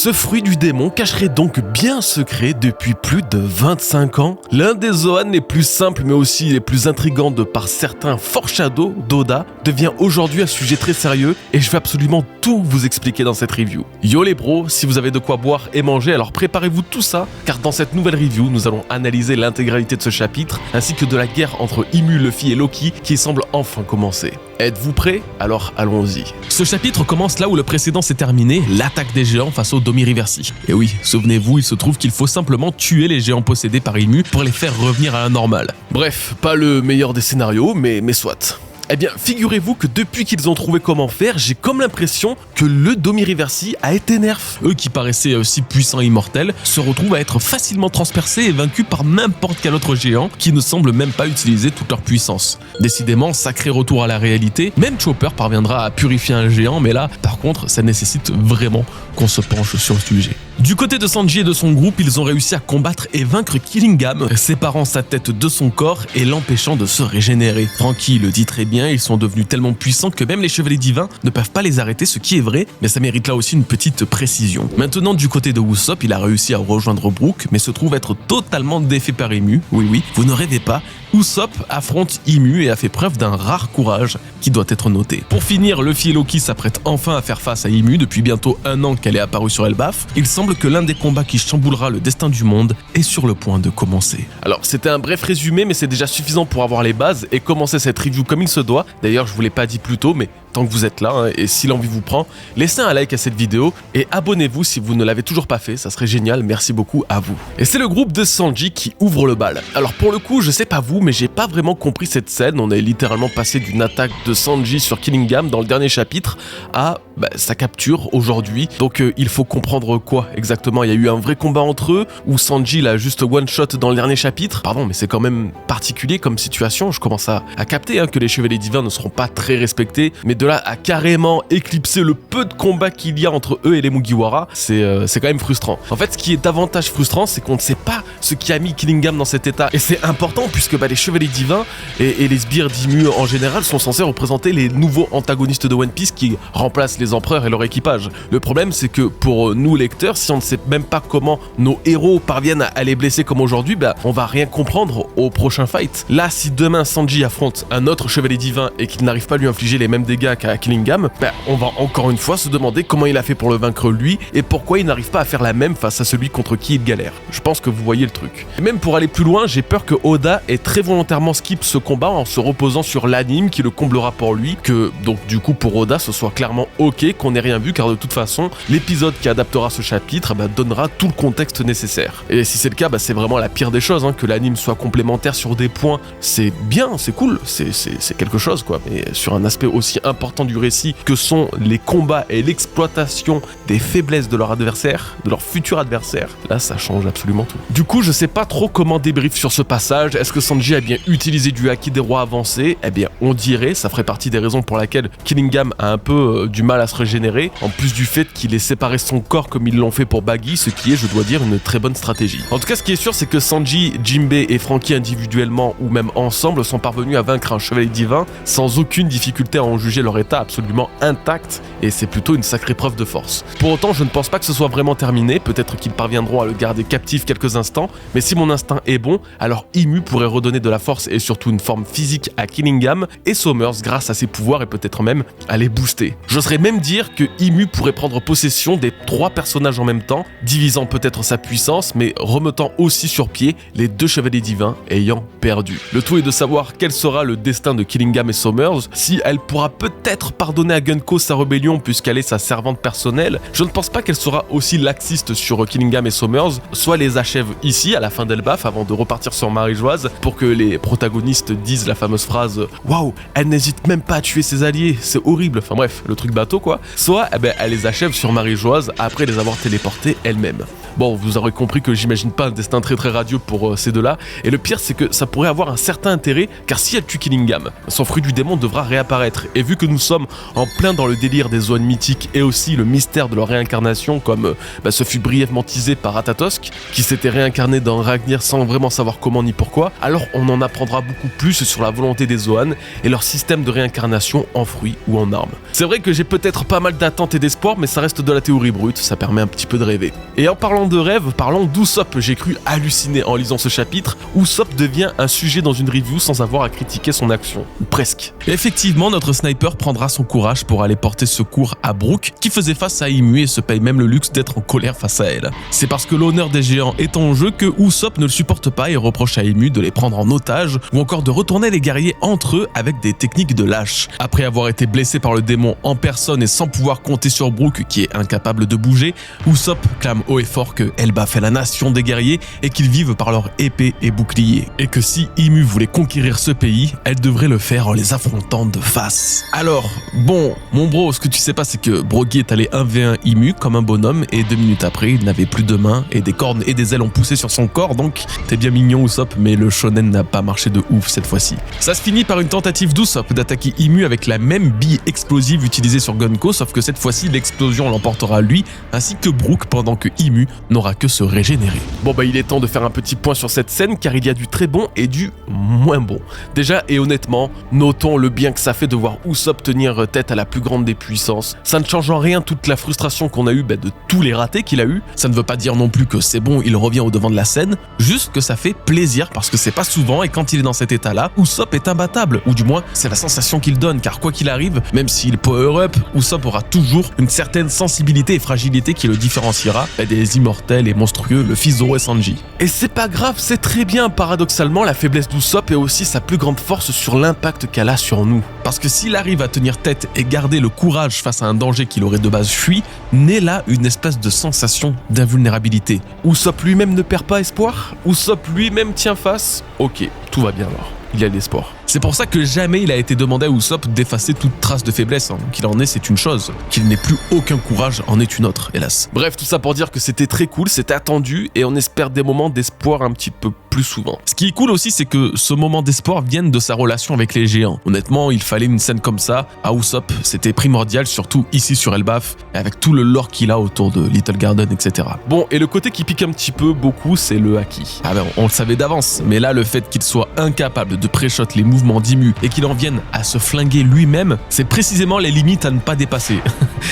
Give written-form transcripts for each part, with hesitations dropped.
Ce fruit du démon cacherait donc bien secret depuis plus de 25 ans. L'un des Zoan les plus simples mais aussi les plus intrigants de par certains foreshadows d'Oda devient aujourd'hui un sujet très sérieux et je vais absolument tout vous expliquer dans cette review. Yo les bros, si vous avez de quoi boire et manger, alors préparez-vous tout ça car dans cette nouvelle review, nous allons analyser l'intégralité de ce chapitre ainsi que de la guerre entre Imu, Luffy et Loki qui semble enfin commencer. Êtes-vous prêts? Alors allons-y. Ce chapitre commence là où le précédent s'est terminé, l'attaque des géants face au Domi-Reversi. Et oui, souvenez-vous, il se trouve qu'il faut simplement tuer les géants possédés par Imu pour les faire revenir à la normale. Bref, pas le meilleur des scénarios, mais soit. Eh bien, figurez-vous que depuis qu'ils ont trouvé comment faire, j'ai comme l'impression que le Domi-Reversi a été nerf. Eux qui paraissaient si puissants et immortels se retrouvent à être facilement transpercés et vaincus par n'importe quel autre géant qui ne semble même pas utiliser toute leur puissance. Décidément, sacré retour à la réalité, même Chopper parviendra à purifier un géant, mais là, par contre, ça nécessite vraiment qu'on se penche sur le sujet. Du côté de Sanji et de son groupe, ils ont réussi à combattre et vaincre Killingham, séparant sa tête de son corps et l'empêchant de se régénérer. Franky le dit très bien, ils sont devenus tellement puissants que même les chevaliers divins ne peuvent pas les arrêter, ce qui est vrai, mais ça mérite là aussi une petite précision. Maintenant, du côté de Usopp, il a réussi à rejoindre Brook, mais se trouve être totalement défait par Imu. Oui, vous ne rêvez pas, Usopp affronte Imu et a fait preuve d'un rare courage qui doit être noté. Pour finir, Luffy et Loki s'apprêtent enfin à faire face à Imu depuis bientôt 1 an qu'elle est apparue sur Elbaf. Il semble que l'un des combats qui chamboulera le destin du monde est sur le point de commencer. Alors c'était un bref résumé mais c'est déjà suffisant pour avoir les bases et commencer cette review comme il se doit. D'ailleurs je vous l'ai pas dit plus tôt mais tant que vous êtes là et si l'envie vous prend, laissez un like à cette vidéo et abonnez-vous si vous ne l'avez toujours pas fait, ça serait génial, merci beaucoup à vous. Et c'est le groupe de Sanji qui ouvre le bal. Alors pour le coup je sais pas vous mais j'ai pas vraiment compris cette scène, on est littéralement passé d'une attaque de Sanji sur Killingham dans le dernier chapitre à sa capture aujourd'hui. Donc il faut comprendre quoi exactement? Il y a eu un vrai combat entre eux ou Sanji l'a juste one shot dans le dernier chapitre? Pardon mais c'est quand même particulier comme situation, je commence à capter que les chevaliers divins ne seront pas très respectés, mais de là à carrément éclipser le peu de combat qu'il y a entre eux et les Mugiwara, c'est quand même frustrant. En fait ce qui est davantage frustrant c'est qu'on ne sait pas ce qui a mis Killingham dans cet état et c'est important puisque les chevaliers divins et les sbires d'Imu en général sont censés représenter les nouveaux antagonistes de One Piece qui remplacent les empereurs et leur équipage. Le problème c'est que pour nous lecteurs, si on ne sait même pas comment nos héros parviennent à les blesser comme aujourd'hui, on va rien comprendre au prochain fight. Là si demain Sanji affronte un autre chevalier divin et qu'il n'arrive pas à lui infliger les mêmes dégâts qu'à Killingham, on va encore une fois se demander comment il a fait pour le vaincre lui et pourquoi il n'arrive pas à faire la même face à celui contre qui il galère. Je pense que vous voyez le truc. Et même pour aller plus loin, j'ai peur que Oda ait très volontairement skip ce combat en se reposant sur l'anime qui le comblera pour lui, que donc du coup pour Oda ce soit clairement ok qu'on n'ait rien vu car de toute façon l'épisode qui adaptera ce chapitre donnera tout le contexte nécessaire. Et si c'est le cas, c'est vraiment la pire des choses, que l'anime soit complémentaire sur des points, c'est bien, c'est cool, c'est quelque chose quoi, mais sur un aspect aussi important du récit que sont les combats et l'exploitation des faiblesses de leur adversaire, de leur futur adversaire, là ça change absolument tout. Du coup je sais pas trop comment débrief sur ce passage, est-ce que Sanji a bien utilisé du haki des rois avancés? Eh bien on dirait, ça ferait partie des raisons pour lesquelles Killingham a un peu du mal à se régénérer, en plus du fait qu'il ait séparé son corps comme ils l'ont fait pour Baggy, ce qui est, je dois dire, une très bonne stratégie. En tout cas ce qui est sûr c'est que Sanji, Jinbei et Franky individuellement ou même ensemble sont parvenus à vaincre un chevalier divin sans aucune difficulté à en juger leur état absolument intact et c'est plutôt une sacrée preuve de force. Pour autant je ne pense pas que ce soit vraiment terminé, peut-être qu'ils parviendront à le garder captif quelques instants, mais si mon instinct est bon, alors Imu pourrait redonner de la force et surtout une forme physique à Killingham et Somers grâce à ses pouvoirs et peut-être même à les booster. J'oserais même dire que Imu pourrait prendre possession des 3 personnages en même temps, divisant peut-être sa puissance mais remettant aussi sur pied les 2 chevaliers divins ayant perdu. Le tout est de savoir quel sera le destin de Killingham et Somers, si elle pourra peut-être pardonner à Gunko sa rébellion puisqu'elle est sa servante personnelle. Je ne pense pas qu'elle sera aussi laxiste sur Killingham et Somers, soit les achève ici à la fin d'Elbaf avant de repartir sur Marie-Joise pour que les protagonistes disent la fameuse phrase « Waouh, elle n'hésite même pas à tuer ses alliés, c'est horrible », enfin bref, le truc bateau quoi. Soit elle les achève sur Marie-Joise après les avoir téléportés elle-même. Bon, vous aurez compris que j'imagine pas un destin très très radieux pour ces deux-là, et le pire c'est que ça pourrait avoir un certain intérêt, car si elle tue Killingham, son fruit du démon devra réapparaître, et vu que nous sommes en plein dans le délire des Zoan mythiques et aussi le mystère de leur réincarnation, comme ce fut brièvement teasé par Ratatosk, qui s'était réincarné dans Ragnir sans vraiment savoir comment ni pourquoi, alors on en apprendra beaucoup plus sur la volonté des Zoan et leur système de réincarnation en fruits ou en armes. C'est vrai que j'ai peut-être pas mal d'attentes et d'espoir, mais ça reste de la théorie brute, ça permet un petit peu de rêver. Et en parlant de rêve, parlons d'Usopp. J'ai cru halluciner en lisant ce chapitre. Usopp devient un sujet dans une review sans avoir à critiquer son action, ou presque. Et effectivement, notre sniper prendra son courage pour aller porter secours à Brook, qui faisait face à Imu et se paye même le luxe d'être en colère face à elle. C'est parce que l'honneur des géants est en jeu que Usopp ne le supporte pas et reproche à Imu de les prendre en otage, ou encore de retourner les guerriers entre eux avec des techniques de lâche. Après avoir été blessé par le démon en personne et sans pouvoir compter sur Brook, qui est incapable de bouger, Usopp clame haut et fort que Elbaf fait la nation des guerriers et qu'ils vivent par leur épée et bouclier. Et que si Imu voulait conquérir ce pays, elle devrait le faire en les affrontant de face. Alors, bon, mon bro, ce que tu sais pas, c'est que Brogy est allé 1v1 Imu comme un bonhomme et 2 minutes après, il n'avait plus de mains et des cornes et des ailes ont poussé sur son corps, donc t'es bien mignon Usopp, mais le shonen n'a pas marché de ouf cette fois-ci. Ça se finit par une tentative d'Usopp d'attaquer Imu avec la même bille explosive utilisée sur Gonko, sauf que cette fois-ci, l'explosion l'emportera lui, ainsi que Brook, pendant que Imu n'aura que se régénérer. Bon il est temps de faire un petit point sur cette scène, car il y a du très bon et du moins bon. Déjà et honnêtement, notons le bien que ça fait de voir Usopp tenir tête à la plus grande des puissances. Ça ne change en rien toute la frustration qu'on a eue de tous les ratés qu'il a eu. Ça ne veut pas dire non plus que c'est bon, il revient au devant de la scène, juste que ça fait plaisir parce que c'est pas souvent et quand il est dans cet état-là, Usopp est imbattable, ou du moins c'est la sensation qu'il donne, car quoi qu'il arrive, même s'il power up, Usopp aura toujours une certaine sensibilité et fragilité qui le différenciera des immortels et monstrueux, le fils Zoro et Sanji. Et c'est pas grave, c'est très bien. Paradoxalement, la faiblesse d'Usopp est aussi sa plus grande force sur l'impact qu'elle a sur nous. Parce que s'il arrive à tenir tête et garder le courage face à un danger qu'il aurait de base fui, naît là une espèce de sensation d'invulnérabilité. Usopp lui-même ne perd pas espoir? Usopp lui-même tient face? Ok, tout va bien alors. Il y a de l'espoir. C'est pour ça que jamais il a été demandé à Usopp d'effacer toute trace de faiblesse. Qu'il en ait, c'est une chose. Qu'il n'ait plus aucun courage en est une autre, hélas. Bref, tout ça pour dire que c'était très cool, c'était attendu et on espère des moments d'espoir un petit peu plus souvent. Ce qui est cool aussi, c'est que ce moment d'espoir vienne de sa relation avec les géants. Honnêtement, il fallait une scène comme ça à Usopp, c'était primordial, surtout ici sur Elbaf, avec tout le lore qu'il a autour de Little Garden, etc. Bon, et le côté qui pique un petit peu beaucoup, c'est le haki. Ah ben, on le savait d'avance, mais là, le fait qu'il soit incapable de pré-shot les mouvements d'Imu et qu'il en vienne à se flinguer lui-même, c'est précisément les limites à ne pas dépasser.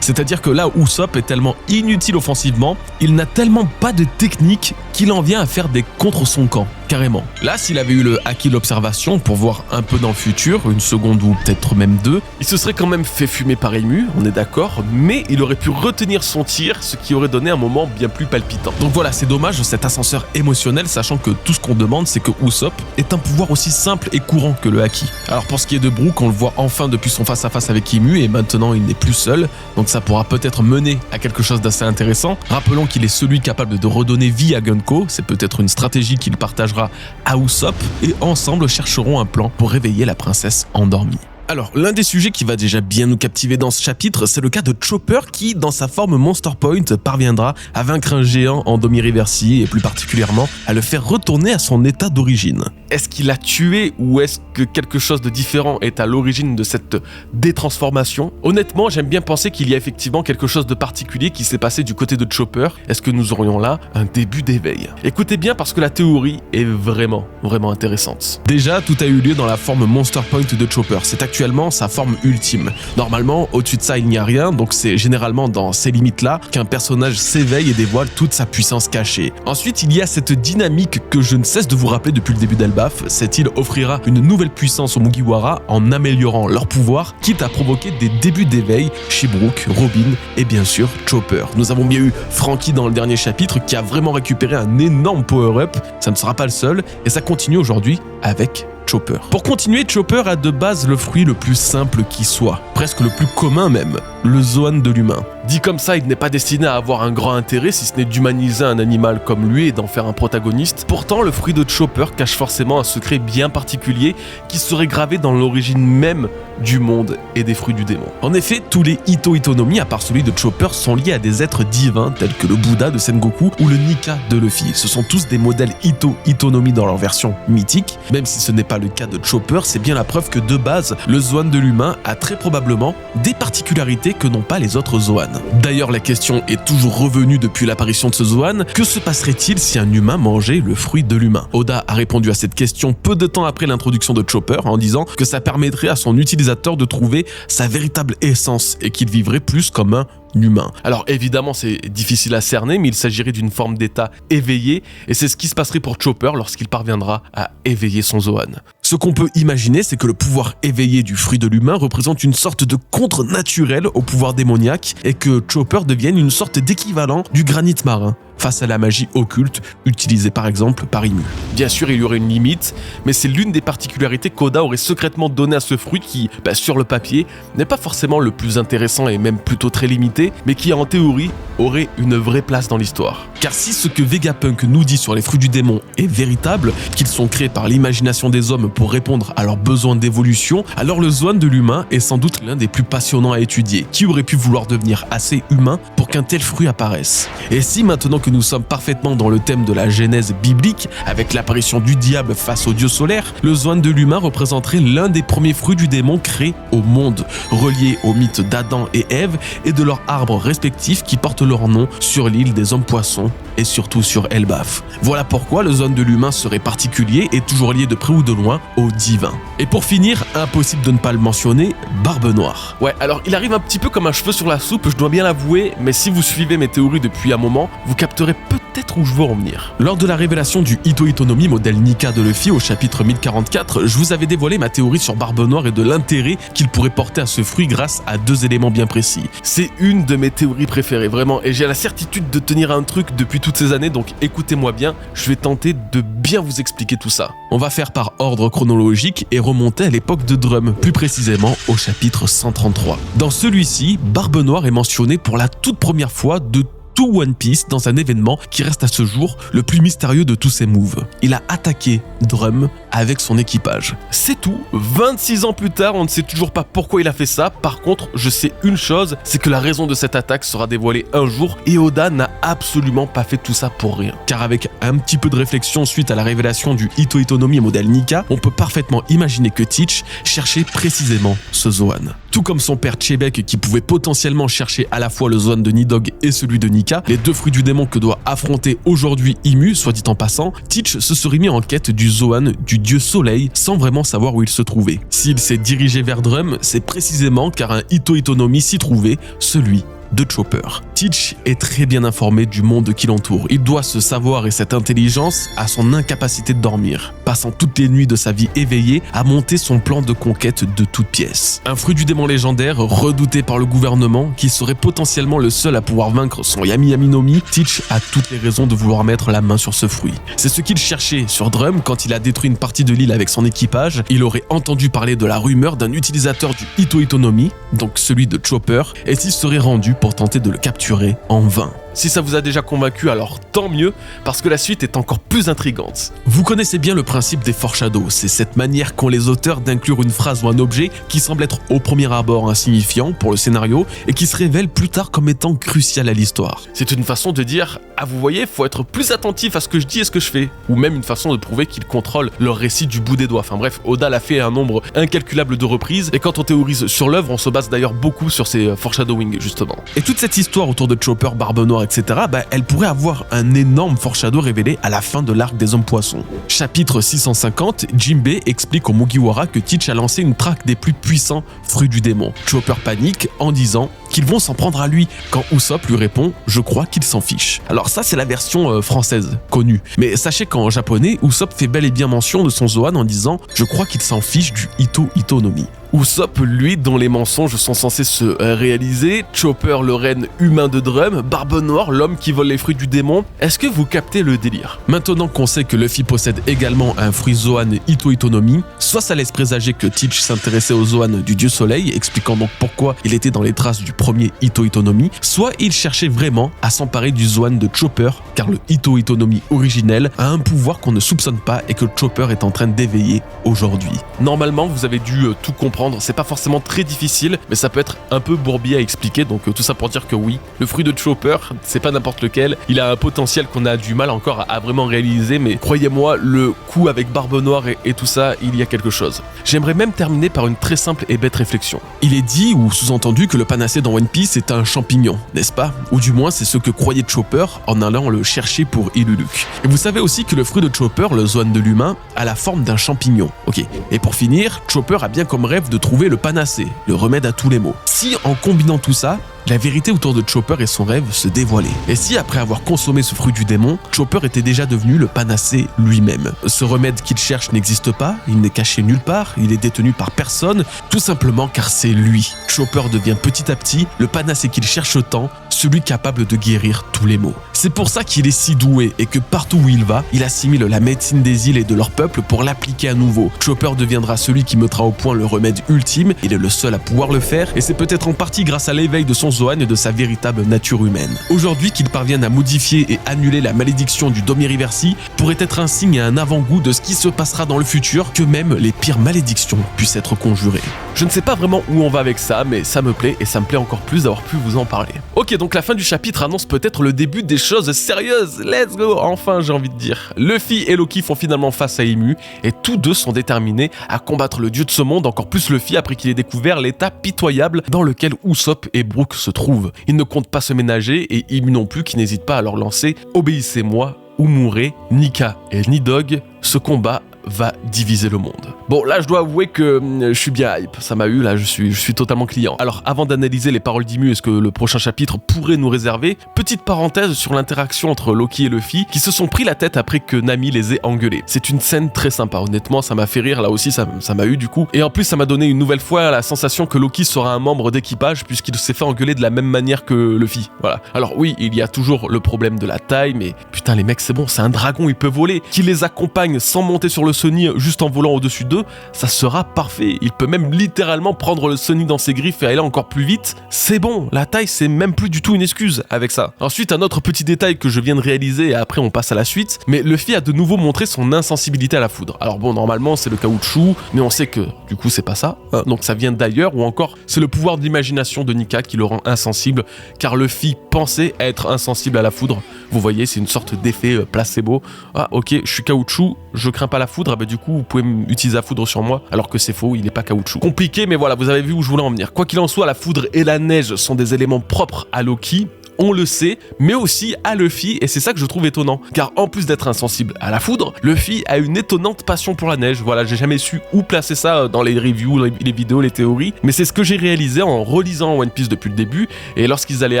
C'est-à-dire que là, Usopp est tellement inutile offensivement, il n'a tellement pas de technique qu'il en vient à faire des contre son camp. Carrément. Là, s'il avait eu le haki de l'observation pour voir un peu dans le futur, une seconde ou peut-être même deux, il se serait quand même fait fumer par Imu, on est d'accord, mais il aurait pu retenir son tir, ce qui aurait donné un moment bien plus palpitant. Donc voilà, c'est dommage cet ascenseur émotionnel, sachant que tout ce qu'on demande, c'est que Usopp ait un pouvoir aussi simple et courant que le haki. Alors pour ce qui est de Brook, on le voit enfin depuis son face-à-face avec Imu, et maintenant il n'est plus seul, donc ça pourra peut-être mener à quelque chose d'assez intéressant. Rappelons qu'il est celui capable de redonner vie à Gonko, c'est peut-être une stratégie qu'il partagera à Usopp, et ensemble chercheront un plan pour réveiller la princesse endormie. Alors, l'un des sujets qui va déjà bien nous captiver dans ce chapitre, c'est le cas de Chopper qui, dans sa forme Monster Point, parviendra à vaincre un géant en demi-reversi et plus particulièrement à le faire retourner à son état d'origine. Est-ce qu'il l'a tué ou est-ce que quelque chose de différent est à l'origine de cette détransformation? Honnêtement, j'aime bien penser qu'il y a effectivement quelque chose de particulier qui s'est passé du côté de Chopper. Est-ce que nous aurions là un début d'éveil? Écoutez bien parce que la théorie est vraiment intéressante. Déjà, tout a eu lieu dans la forme Monster Point de Chopper. C'est actuellement sa forme ultime. Normalement, au-dessus de ça, il n'y a rien, donc c'est généralement dans ces limites-là qu'un personnage s'éveille et dévoile toute sa puissance cachée. Ensuite, il y a cette dynamique que je ne cesse de vous rappeler depuis le début d'Elbaf. Cette île offrira une nouvelle puissance aux Mugiwara en améliorant leur pouvoir, quitte à provoquer des débuts d'éveil chez Brook, Robin et bien sûr Chopper. Nous avons bien eu Franky dans le dernier chapitre qui a vraiment récupéré un énorme power-up, ça ne sera pas le seul, et ça continue aujourd'hui avec Chopper. Pour continuer, Chopper a de base le fruit le plus simple qui soit, presque le plus commun même, le Zoan de l'humain. Dit comme ça, il n'est pas destiné à avoir un grand intérêt si ce n'est d'humaniser un animal comme lui et d'en faire un protagoniste. Pourtant, le fruit de Chopper cache forcément un secret bien particulier qui serait gravé dans l'origine même du monde et des fruits du démon. En effet, tous les Ito-Itonomi, à part celui de Chopper, sont liés à des êtres divins tels que le Bouddha de Sengoku ou le Nika de Luffy. Ce sont tous des modèles Ito-Itonomi dans leur version mythique. Même si ce n'est pas le cas de Chopper, c'est bien la preuve que de base, le Zoan de l'humain a très probablement des particularités que n'ont pas les autres Zoan. D'ailleurs, la question est toujours revenue depuis l'apparition de ce Zoan, que se passerait-il si un humain mangeait le fruit de l'humain? Oda a répondu à cette question peu de temps après l'introduction de Chopper en disant que ça permettrait à son utilisateur de trouver sa véritable essence et qu'il vivrait plus comme un humain. Alors évidemment c'est difficile à cerner, mais il s'agirait d'une forme d'état éveillé et c'est ce qui se passerait pour Chopper lorsqu'il parviendra à éveiller son Zoan. Ce qu'on peut imaginer, c'est que le pouvoir éveillé du fruit de l'humain représente une sorte de contre-naturel au pouvoir démoniaque et que Chopper devienne une sorte d'équivalent du granit marin face à la magie occulte utilisée par exemple par Imu. Bien sûr, il y aurait une limite, mais c'est l'une des particularités qu'Oda aurait secrètement donné à ce fruit qui, sur le papier, n'est pas forcément le plus intéressant et même plutôt très limité, mais qui en théorie aurait une vraie place dans l'histoire. Car si ce que Vegapunk nous dit sur les fruits du démon est véritable, qu'ils sont créés par l'imagination des hommes pour répondre à leurs besoins d'évolution, alors le Zoan de l'humain est sans doute l'un des plus passionnants à étudier. Qui aurait pu vouloir devenir assez humain pour qu'un tel fruit apparaisse? Et si maintenant que nous sommes parfaitement dans le thème de la genèse biblique, avec l'apparition du diable face au dieu solaire, le Zoan de l'humain représenterait l'un des premiers fruits du démon créés au monde, reliés au mythe d'Adam et Ève et de leurs arbres respectifs qui portent leur nom sur l'île des hommes poissons et surtout sur Elbaf. Voilà pourquoi le Zoan de l'humain serait particulier et toujours lié de près ou de loin au divin. Et pour finir, impossible de ne pas le mentionner, Barbe Noire. Ouais, alors il arrive un petit peu comme un cheveu sur la soupe, je dois bien l'avouer, mais si vous suivez mes théories depuis un moment, vous capterez peut-être où je veux en venir. Lors de la révélation du Ito-Itonomi modèle Nika de Luffy au chapitre 1044, je vous avais dévoilé ma théorie sur Barbe Noire et de l'intérêt qu'il pourrait porter à ce fruit grâce à deux éléments bien précis. C'est une de mes théories préférées, vraiment, et j'ai la certitude de tenir un truc depuis toutes ces années, donc écoutez-moi bien, je vais tenter de bien vous expliquer tout ça. On va faire par ordre chronologique et remonter à l'époque de Drum, plus précisément au chapitre 133. Dans celui-ci, Barbe Noire est mentionnée pour la toute première fois de tout One Piece dans un événement qui reste à ce jour le plus mystérieux de tous ses moves. Il a attaqué Drum avec son équipage. C'est tout. 26 ans plus tard, on ne sait toujours pas pourquoi il a fait ça. Par contre, je sais une chose, c'est que la raison de cette attaque sera dévoilée un jour et Oda n'a absolument pas fait tout ça pour rien. Car avec un petit peu de réflexion suite à la révélation du Ito-Itonomi modèle Nika, on peut parfaitement imaginer que Teach cherchait précisément ce Zoan. Tout comme son père Chebek qui pouvait potentiellement chercher à la fois le Zoan de Nidog et celui de Nika, les deux fruits du démon que doit affronter aujourd'hui Imu, soit dit en passant, Teach se serait mis en quête du Zoan du dieu soleil sans vraiment savoir où il se trouvait. S'il s'est dirigé vers Drum, c'est précisément car un Ito-Itonomi s'y trouvait, celui de Chopper. Teach est très bien informé du monde qui l'entoure. Il doit ce savoir et cette intelligence à son incapacité de dormir, passant toutes les nuits de sa vie éveillée à monter son plan de conquête de toutes pièces. Un fruit du démon légendaire, redouté par le gouvernement, qui serait potentiellement le seul à pouvoir vaincre son Yami Yami no Mi, Teach a toutes les raisons de vouloir mettre la main sur ce fruit. C'est ce qu'il cherchait sur Drum quand il a détruit une partie de l'île avec son équipage. Il aurait entendu parler de la rumeur d'un utilisateur du Ito-Itonomi, donc celui de Chopper, et s'y serait rendu pour tenter de le capturer en vain. Si ça vous a déjà convaincu, alors tant mieux, parce que la suite est encore plus intrigante. Vous connaissez bien le principe des foreshadows, c'est cette manière qu'ont les auteurs d'inclure une phrase ou un objet qui semble être au premier abord insignifiant pour le scénario et qui se révèle plus tard comme étant crucial à l'histoire. C'est une façon de dire « Ah vous voyez, faut être plus attentif à ce que je dis et ce que je fais », ou même une façon de prouver qu'ils contrôlent leur récit du bout des doigts. Enfin bref, Oda l'a fait à un nombre incalculable de reprises, et quand on théorise sur l'œuvre, on se base d'ailleurs beaucoup sur ces foreshadowing justement. Et toute cette histoire autour de Chopper, Barbe Noire, etc., elle pourrait avoir un énorme foreshadow révélé à la fin de l'arc des hommes poissons. Chapitre 650, Jinbei explique au Mugiwara que Teach a lancé une traque des plus puissants fruits du démon. Chopper panique en disant qu'ils vont s'en prendre à lui, quand Usopp lui répond « Je crois qu'il s'en fiche ». Alors ça c'est la version française, connue. Mais sachez qu'en japonais, Usopp fait bel et bien mention de son Zoan en disant « Je crois qu'il s'en fiche du Ito-Itonomi ». Usopp, lui, dont les mensonges sont censés se réaliser, Chopper, le reine humain de Drum, Barbe Noire, Noir, l'homme qui vole les fruits du démon. Est-ce que vous captez le délire? Maintenant qu'on sait que Luffy possède également un fruit Zoan Ito Itonomi, soit ça laisse présager que Teach s'intéressait aux Zoan du dieu soleil, expliquant donc pourquoi il était dans les traces du premier Ito Itonomi, soit il cherchait vraiment à s'emparer du Zoan de Chopper, car le Ito Itonomi originel a un pouvoir qu'on ne soupçonne pas et que Chopper est en train d'éveiller aujourd'hui. Normalement, vous avez dû tout comprendre, c'est pas forcément très difficile, mais ça peut être un peu bourbier à expliquer, donc tout ça pour dire que oui, le fruit de Chopper, c'est pas n'importe lequel, il a un potentiel qu'on a du mal encore à vraiment réaliser, mais croyez-moi, le coup avec Barbe Noire et tout ça, il y a quelque chose. J'aimerais même terminer par une très simple et bête réflexion. Il est dit ou sous-entendu que le panacée dans One Piece est un champignon, n'est-ce pas? Ou du moins c'est ce que croyait Chopper en allant le chercher pour Iluluk. Et vous savez aussi que le fruit de Chopper, le Zoan de l'humain, a la forme d'un champignon. Ok. Et pour finir, Chopper a bien comme rêve de trouver le panacée, le remède à tous les maux. Si en combinant tout ça, la vérité autour de Chopper et son rêve se dévoilait. Et si après avoir consommé ce fruit du démon, Chopper était déjà devenu le panacée lui-même? Ce remède qu'il cherche n'existe pas, il n'est caché nulle part, il est détenu par personne, tout simplement car c'est lui. Chopper devient petit à petit le panacée qu'il cherche tant, celui capable de guérir tous les maux. C'est pour ça qu'il est si doué et que partout où il va, il assimile la médecine des îles et de leur peuple pour l'appliquer à nouveau. Chopper deviendra celui qui mettra au point le remède ultime, il est le seul à pouvoir le faire et c'est peut-être en partie grâce à l'éveil de son Zoan et de sa véritable nature humaine. Aujourd'hui qu'il parvienne à modifier et annuler la malédiction du Domiriversi pourrait être un signe et un avant-goût de ce qui se passera dans le futur, que même les pires malédictions puissent être conjurées. Je ne sais pas vraiment où on va avec ça, mais ça me plaît et ça me plaît encore plus d'avoir pu vous en parler. Ok, donc la fin du chapitre annonce peut-être le début des choses sérieuses. Let's go, enfin j'ai envie de dire. Luffy et Loki font finalement face à Imu et tous deux sont déterminés à combattre le dieu de ce monde, encore plus Luffy après qu'il ait découvert l'état pitoyable dans lequel Usopp et Brook se trouvent. Ils ne comptent pas se ménager et Imu non plus, qui n'hésite pas à leur lancer « Obéissez-moi ou mourrez ». Nika et Nidog, ce combat va diviser le monde. Bon, là je dois avouer que je suis bien hype, ça m'a eu, là je suis totalement client. Alors avant d'analyser les paroles d'Imu et ce que le prochain chapitre pourrait nous réserver, petite parenthèse sur l'interaction entre Loki et Luffy qui se sont pris la tête après que Nami les ait engueulés. C'est une scène très sympa, honnêtement ça m'a fait rire, là aussi ça m'a eu du coup. Et en plus ça m'a donné une nouvelle fois la sensation que Loki sera un membre d'équipage puisqu'il s'est fait engueuler de la même manière que Luffy. Voilà. Alors oui, il y a toujours le problème de la taille, mais putain les mecs c'est bon, c'est un dragon, il peut voler. Qu'il les accompagne sans monter sur le Sunny juste en volant au-dessus d'eux, ça sera parfait. Il peut même littéralement prendre le Sunny dans ses griffes et aller encore plus vite. C'est bon, la taille c'est même plus du tout une excuse avec ça. Ensuite, un autre petit détail que je viens de réaliser et après on passe à la suite, mais Luffy a de nouveau montré son insensibilité à la foudre. Alors bon, normalement c'est le caoutchouc, mais on sait que du coup c'est pas ça, hein, donc ça vient d'ailleurs, ou encore c'est le pouvoir d'imagination de Nika qui le rend insensible, car Luffy pensait être insensible à la foudre. Vous voyez, c'est une sorte d'effet placebo. Ah ok, je suis caoutchouc, je crains pas la foudre, bah du coup vous pouvez utiliser la foudre sur moi, alors que c'est faux, il est pas caoutchouc. Compliqué, mais voilà, vous avez vu où je voulais en venir. Quoi qu'il en soit, la foudre et la neige sont des éléments propres à Loki, on le sait, mais aussi à Luffy, et c'est ça que je trouve étonnant, car en plus d'être insensible à la foudre, Luffy a une étonnante passion pour la neige. Voilà, j'ai jamais su où placer ça dans les reviews, les vidéos, les théories, mais c'est ce que j'ai réalisé en relisant One Piece depuis le début, et lorsqu'ils allaient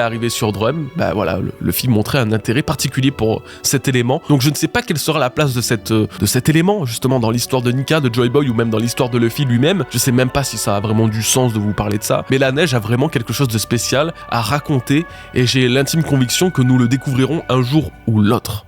arriver sur Drum, bah voilà, Luffy montrait un intérêt particulier pour cet élément, donc je ne sais pas quelle sera la place de cet élément, justement dans l'histoire de Nika, de Joy Boy, ou même dans l'histoire de Luffy lui-même. Je sais même pas si ça a vraiment du sens de vous parler de ça, mais la neige a vraiment quelque chose de spécial à raconter, et j'ai l'intime conviction que nous le découvrirons un jour ou l'autre.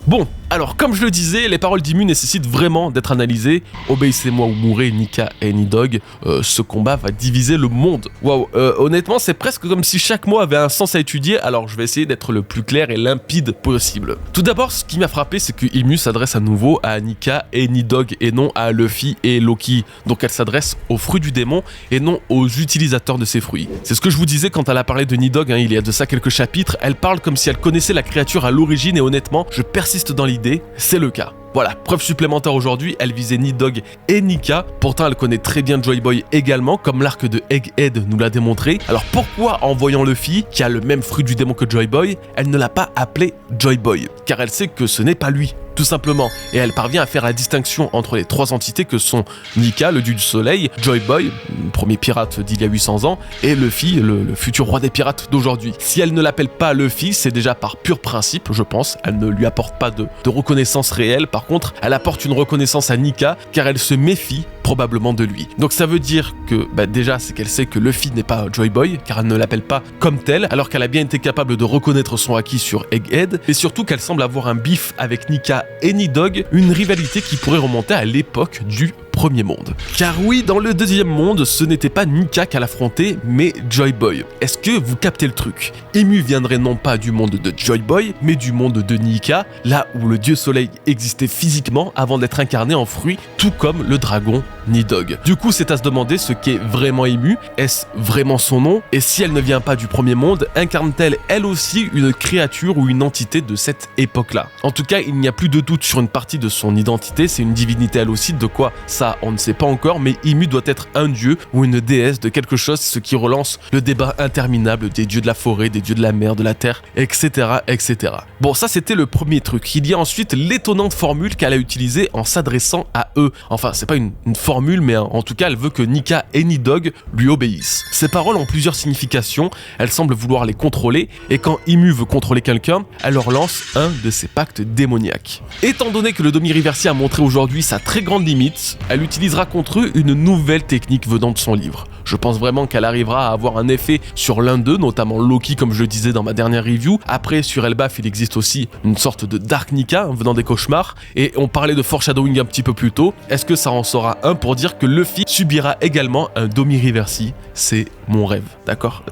Bon, alors comme je le disais, les paroles d'Imu nécessitent vraiment d'être analysées. Obéissez-moi ou mourrez, Nika et Nidog. Ce combat va diviser le monde. Waouh, honnêtement, c'est presque comme si chaque mot avait un sens à étudier, alors je vais essayer d'être le plus clair et limpide possible. Tout d'abord, ce qui m'a frappé, c'est que Imu s'adresse à nouveau à Nika et Nidog et non à Luffy et Loki. Donc elle s'adresse aux fruits du démon et non aux utilisateurs de ces fruits. C'est ce que je vous disais quand elle a parlé de Nidog, hein, il y a de ça quelques chapitres. Elle parle comme si elle connaissait la créature à l'origine et honnêtement, je persiste dans l'idée, c'est le cas. Voilà, preuve supplémentaire aujourd'hui, elle visait Nidog et Nika, pourtant elle connaît très bien Joy Boy également, comme l'arc de Egghead nous l'a démontré. Alors pourquoi en voyant Luffy, qui a le même fruit du démon que Joy Boy, elle ne l'a pas appelé Joy Boy? Car elle sait que ce n'est pas lui, tout simplement, et elle parvient à faire la distinction entre les trois entités que sont Nika, le dieu du soleil, Joy Boy, le premier pirate d'il y a 800 ans, et Luffy, le futur roi des pirates d'aujourd'hui. Si elle ne l'appelle pas Luffy, c'est déjà par pur principe, je pense, elle ne lui apporte pas de reconnaissance réelle. Par contre, elle apporte une reconnaissance à Nika, car elle se méfie probablement de lui. Donc ça veut dire que déjà c'est qu'elle sait que Luffy n'est pas Joy Boy, car elle ne l'appelle pas comme tel, alors qu'elle a bien été capable de reconnaître son acquis sur Egghead, et surtout qu'elle semble avoir un bif avec Nika et Nidog, une rivalité qui pourrait remonter à l'époque du premier monde. Car oui, dans le deuxième monde, ce n'était pas Nika qu'elle affrontait, mais Joy Boy. Est-ce que vous captez le truc? Imu viendrait non pas du monde de Joy Boy, mais du monde de Nika, là où le dieu soleil existait physiquement avant d'être incarné en fruit, tout comme le dragon Nidog. Du coup, c'est à se demander ce qu'est vraiment Imu. Est-ce vraiment son nom? Et si elle ne vient pas du premier monde, incarne-t-elle elle aussi une créature ou une entité de cette époque-là? En tout cas, il n'y a plus de doute sur une partie de son identité, c'est une divinité elle aussi, de quoi ça on ne sait pas encore, mais Imu doit être un dieu ou une déesse de quelque chose, ce qui relance le débat interminable des dieux de la forêt, des dieux de la mer, de la terre, etc. etc. Bon, ça c'était le premier truc. Il y a ensuite l'étonnante formule qu'elle a utilisée en s'adressant à eux. Enfin, c'est pas une formule, mais en tout cas, elle veut que Nika et Nidog lui obéissent. Ces paroles ont plusieurs significations, elle semble vouloir les contrôler, et quand Imu veut contrôler quelqu'un, elle leur lance un de ses pactes démoniaques. Étant donné que le Domi-Reversi a montré aujourd'hui sa très grande limite, elle utilisera contre eux une nouvelle technique venant de son livre. Je pense vraiment qu'elle arrivera à avoir un effet sur l'un d'eux, notamment Loki comme je le disais dans ma dernière review. Après, sur Elbaf, il existe aussi une sorte de Dark Nika venant des cauchemars, et on parlait de foreshadowing un petit peu plus tôt. Est-ce que ça en sera un pour dire que Luffy subira également un Domi-Reversi? C'est mon rêve, d'accord?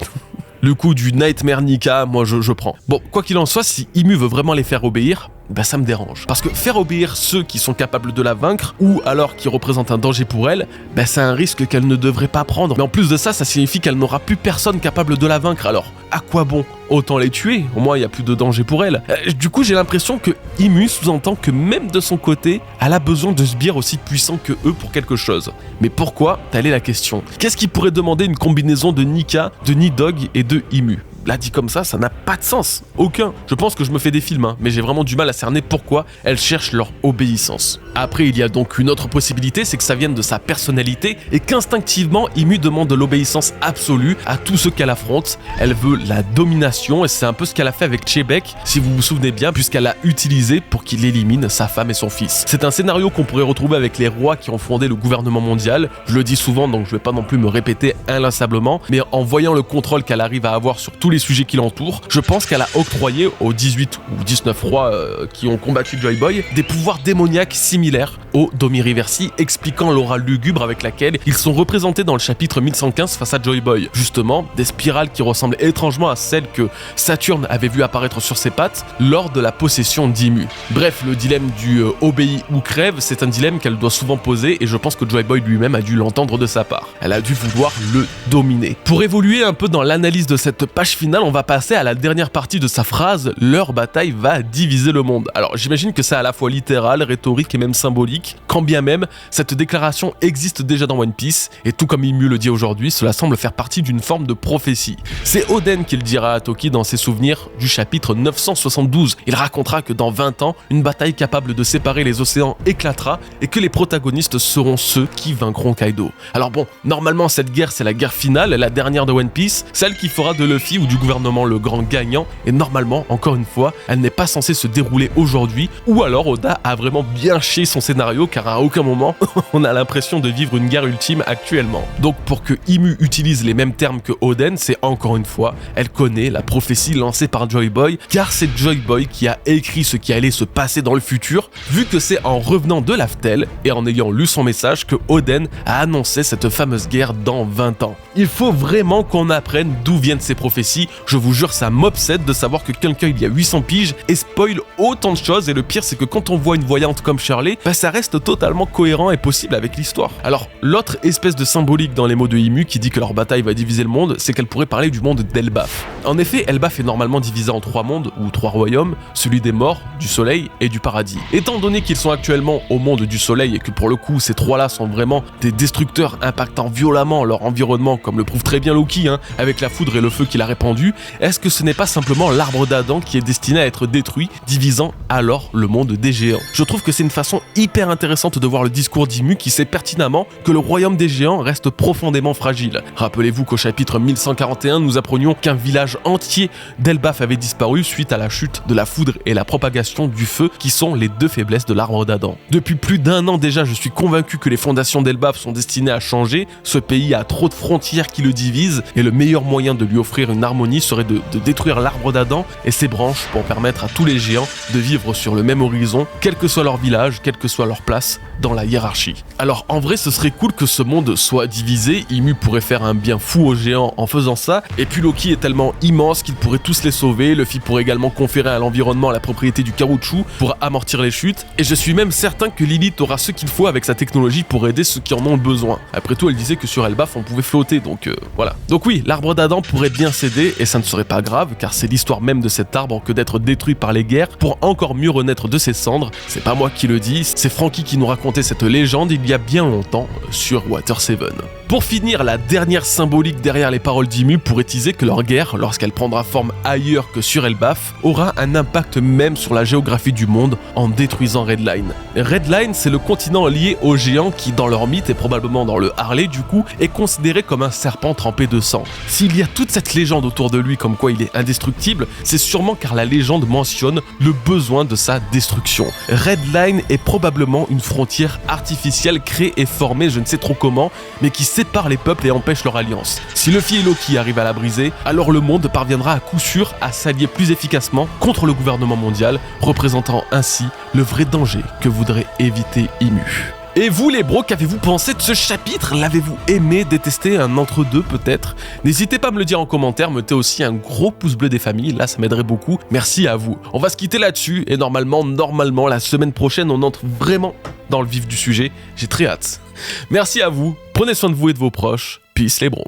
Le coup du Nightmare Nika, moi je prends. Bon, quoi qu'il en soit, si Imu veut vraiment les faire obéir, ça me dérange. Parce que faire obéir ceux qui sont capables de la vaincre, ou alors qui représentent un danger pour elle, c'est un risque qu'elle ne devrait pas prendre. Mais en plus de ça, ça signifie qu'elle n'aura plus personne capable de la vaincre. Alors, à quoi bon? Autant les tuer, au moins il n'y a plus de danger pour elle. Du coup, j'ai l'impression que Imu sous-entend que même de son côté, elle a besoin de sbires aussi puissants que eux pour quelque chose. Mais pourquoi? Telle est la question. Qu'est-ce qui pourrait demander une combinaison de Nika, de Nidog et de Imu? Là, dit comme ça n'a pas de sens. Aucun. Je pense que je me fais des films, mais j'ai vraiment du mal à cerner pourquoi elles cherchent leur obéissance. Après, il y a donc une autre possibilité, c'est que ça vienne de sa personnalité et qu'instinctivement, Imu demande de l'obéissance absolue à tout ce qu'elle affronte. Elle veut la domination et c'est un peu ce qu'elle a fait avec Chebek, si vous vous souvenez bien, puisqu'elle l'a utilisé pour qu'il élimine sa femme et son fils. C'est un scénario qu'on pourrait retrouver avec les rois qui ont fondé le gouvernement mondial. Je le dis souvent, donc je vais pas non plus me répéter inlassablement, mais en voyant le contrôle qu'elle arrive à avoir sur tous les sujets qui l'entourent, je pense qu'elle a octroyé aux 18 ou 19 rois qui ont combattu Joy Boy des pouvoirs démoniaques similaires au Domi-Reversi, expliquant l'aura lugubre avec laquelle ils sont représentés dans le chapitre 1115 face à Joy Boy. Justement, des spirales qui ressemblent étrangement à celles que Saturne avait vu apparaître sur ses pattes lors de la possession d'Imu. Bref, le dilemme du obéis ou crève, c'est un dilemme qu'elle doit souvent poser et je pense que Joy Boy lui-même a dû l'entendre de sa part. Elle a dû vouloir le dominer. Pour évoluer un peu dans l'analyse de cette page finale, on va passer à la dernière partie de sa phrase « Leur bataille va diviser le monde ». Alors j'imagine que c'est à la fois littéral, rhétorique et même symbolique, quand bien même cette déclaration existe déjà dans One Piece, et tout comme Imu le dit aujourd'hui, cela semble faire partie d'une forme de prophétie. C'est Oden qui le dira à Toki dans ses souvenirs du chapitre 972. Il racontera que dans 20 ans, une bataille capable de séparer les océans éclatera et que les protagonistes seront ceux qui vaincront Kaido. Alors bon, normalement cette guerre c'est la guerre finale, la dernière de One Piece, celle qui fera de Luffy ou du gouvernement le grand gagnant, et normalement, encore une fois, elle n'est pas censée se dérouler aujourd'hui, ou alors Oda a vraiment bien chié son scénario car à aucun moment on a l'impression de vivre une guerre ultime actuellement. Donc pour que Imu utilise les mêmes termes que Oden, c'est encore une fois, elle connaît la prophétie lancée par Joy Boy, car c'est Joy Boy qui a écrit ce qui allait se passer dans le futur, vu que c'est en revenant de Laftel et en ayant lu son message que Oden a annoncé cette fameuse guerre dans 20 ans. Il faut vraiment qu'on apprenne d'où viennent ces prophéties. Je vous jure, ça m'obsède de savoir que quelqu'un il y a 800 piges et spoil autant de choses, et le pire c'est que quand on voit une voyante comme Shirley, ça reste totalement cohérent et possible avec l'histoire. Alors, l'autre espèce de symbolique dans les mots de Imu qui dit que leur bataille va diviser le monde, c'est qu'elle pourrait parler du monde d'Elbaf. En effet, Elbaf est normalement divisé en 3 mondes ou 3 royaumes, celui des morts, du soleil et du paradis. Étant donné qu'ils sont actuellement au monde du soleil et que pour le coup ces 3-là sont vraiment des destructeurs impactant violemment leur environnement, comme le prouve très bien Loki, avec la foudre et le feu qu'il a répandu, est-ce que ce n'est pas simplement l'arbre d'Adam qui est destiné à être détruit, divisant alors le monde des géants? Je trouve que c'est une façon hyper intéressante de voir le discours d'Imu qui sait pertinemment que le royaume des géants reste profondément fragile. Rappelez-vous qu'au chapitre 1141, nous apprenions qu'un village entier d'Elbaf avait disparu suite à la chute de la foudre et la propagation du feu qui sont les deux faiblesses de l'arbre d'Adam. Depuis plus d'1 an déjà, je suis convaincu que les fondations d'Elbaf sont destinées à changer. Ce pays a trop de frontières qui le divisent et le meilleur moyen de lui offrir une harmonie serait de détruire l'arbre d'Adam et ses branches pour permettre à tous les géants de vivre sur le même horizon, quel que soit leur village, quelle que soit leur place dans la hiérarchie. Alors en vrai, ce serait cool que ce monde soit divisé. Imu pourrait faire un bien fou aux géants en faisant ça, et puis Loki est tellement immense qu'il pourrait tous les sauver. Luffy pourrait également conférer à l'environnement la propriété du caoutchouc pour amortir les chutes, et je suis même certain que Lilith aura ce qu'il faut avec sa technologie pour aider ceux qui en ont besoin. Après tout, elle disait que sur Elbaf on pouvait flotter, donc voilà. Donc oui, l'arbre d'Adam pourrait bien céder, et ça ne serait pas grave, car c'est l'histoire même de cet arbre que d'être détruit par les guerres pour encore mieux renaître de ses cendres. C'est pas moi qui le dis, c'est Franky qui nous racontait cette légende il y a bien longtemps sur Water 7. Pour finir, la dernière symbolique derrière les paroles d'Imu pourrait teaser que leur guerre, lorsqu'elle prendra forme ailleurs que sur Elbaf, aura un impact même sur la géographie du monde en détruisant Redline. Redline, c'est le continent lié aux géants qui, dans leur mythe et probablement dans le Harley du coup, est considéré comme un serpent trempé de sang. S'il y a toute cette légende autour de lui comme quoi il est indestructible, c'est sûrement car la légende mentionne le besoin de sa destruction. Redline est probablement une frontière artificielle créée et formée je ne sais trop comment, mais qui sépare les peuples et empêche leur alliance. Si Luffy et Loki arrivent à la briser, alors le monde parviendra à coup sûr à s'allier plus efficacement contre le gouvernement mondial, représentant ainsi le vrai danger que voudrait éviter Imu. Et vous les bros, qu'avez-vous pensé de ce chapitre? L'avez-vous aimé, détesté, un entre-deux peut-être? N'hésitez pas à me le dire en commentaire, mettez aussi un gros pouce bleu des familles, là ça m'aiderait beaucoup. Merci à vous. On va se quitter là-dessus, et normalement, la semaine prochaine, on entre vraiment dans le vif du sujet. J'ai très hâte. Merci à vous, prenez soin de vous et de vos proches. Peace les bros.